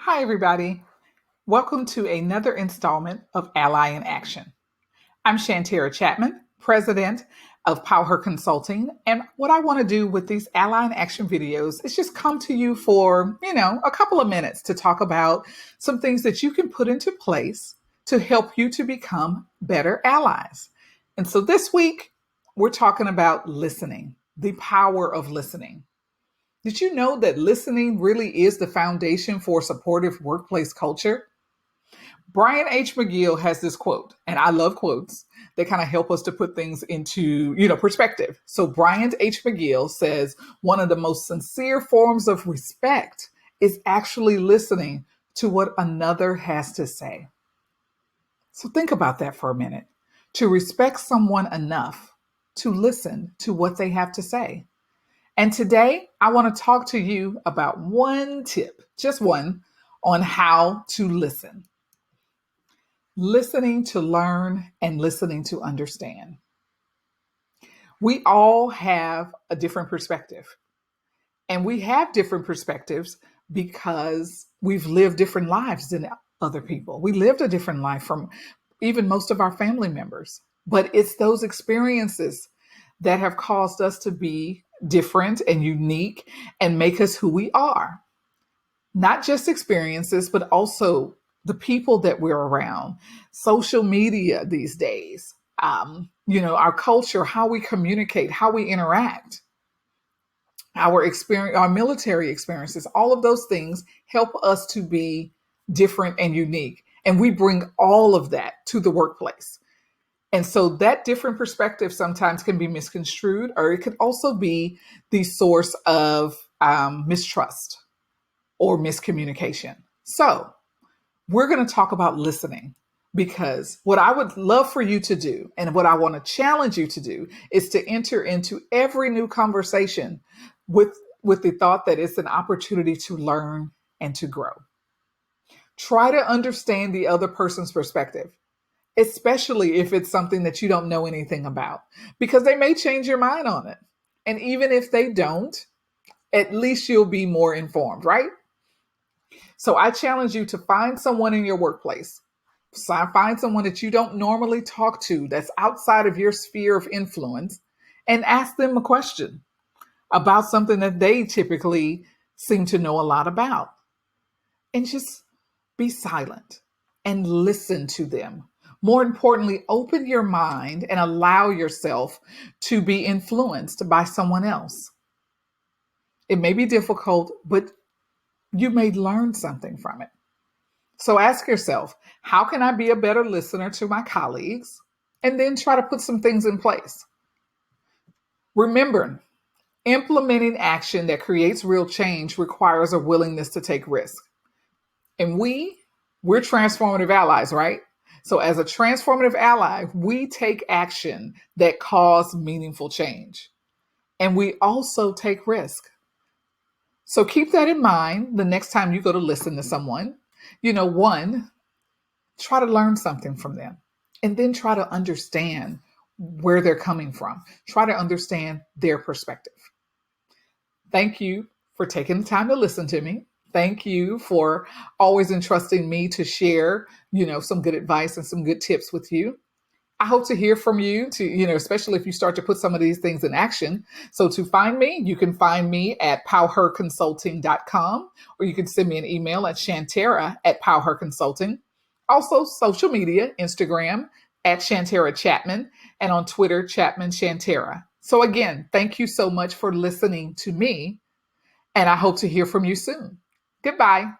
Hi, everybody. Welcome to another installment of Ally in Action. I'm Shantera Chapman, president of Power Consulting. And what I want to do with these Ally in Action videos is just come to you for, a couple of minutes to talk about some things that you can put into place to help you to become better allies. And so this week, we're talking about listening, the power of listening. Did you know that listening really is the foundation for a supportive workplace culture? Brian H. Mcgill has this quote, and I love quotes that kind of help us to put things into, perspective. So Brian H. Mcgill says one of the most sincere forms of respect is actually listening to what another has to say. So think about that for a minute. To respect someone enough to listen to what they have to say. And today, I want to talk to you about one tip, just one, on how to listen. Listening to learn and listening to understand. We all have a different perspective. And we have different perspectives because we've lived different lives than other people. We lived a different life from even most of our family members. But it's those experiences that have caused us to be different and unique and make us who we are. Not just experiences, but also the people that we're around, social media these days, our culture, how we communicate, how we interact, our experience, our military experiences, all of those things help us to be different and unique. And we bring all of that to the workplace. And so that different perspective sometimes can be misconstrued, or it could also be the source of mistrust or miscommunication. So we're going to talk about listening, because what I would love for you to do and what I want to challenge you to do is to enter into every new conversation with the thought that it's an opportunity to learn and to grow. Try to understand the other person's perspective, especially if it's something that you don't know anything about, because they may change your mind on it. And even if they don't, at least you'll be more informed, right? So I challenge you to find someone in your workplace. Find someone that you don't normally talk to that's outside of your sphere of influence, and ask them a question about something that they typically seem to know a lot about. And just be silent and listen to them. More importantly, open your mind and allow yourself to be influenced by someone else. It may be difficult, but you may learn something from it. So ask yourself, how can I be a better listener to my colleagues? And then try to put some things in place. Remember, implementing action that creates real change requires a willingness to take risk. And we're transformative allies, right? So as a transformative ally, we take action that cause meaningful change. And we also take risk. So keep that in mind the next time you go to listen to someone. One, try to learn something from them, and then try to understand where they're coming from. Try to understand their perspective. Thank you for taking the time to listen to me. Thank you for always entrusting me to share, some good advice and some good tips with you. I hope to hear from you especially if you start to put some of these things in action. So to find me, you can find me at powherconsulting.com, or you can send me an email at shantera@powherconsulting. Also social media, Instagram at Shantera Chapman, and on Twitter, Chapman Shantera. So again, thank you so much for listening to me, and I hope to hear from you soon. Goodbye.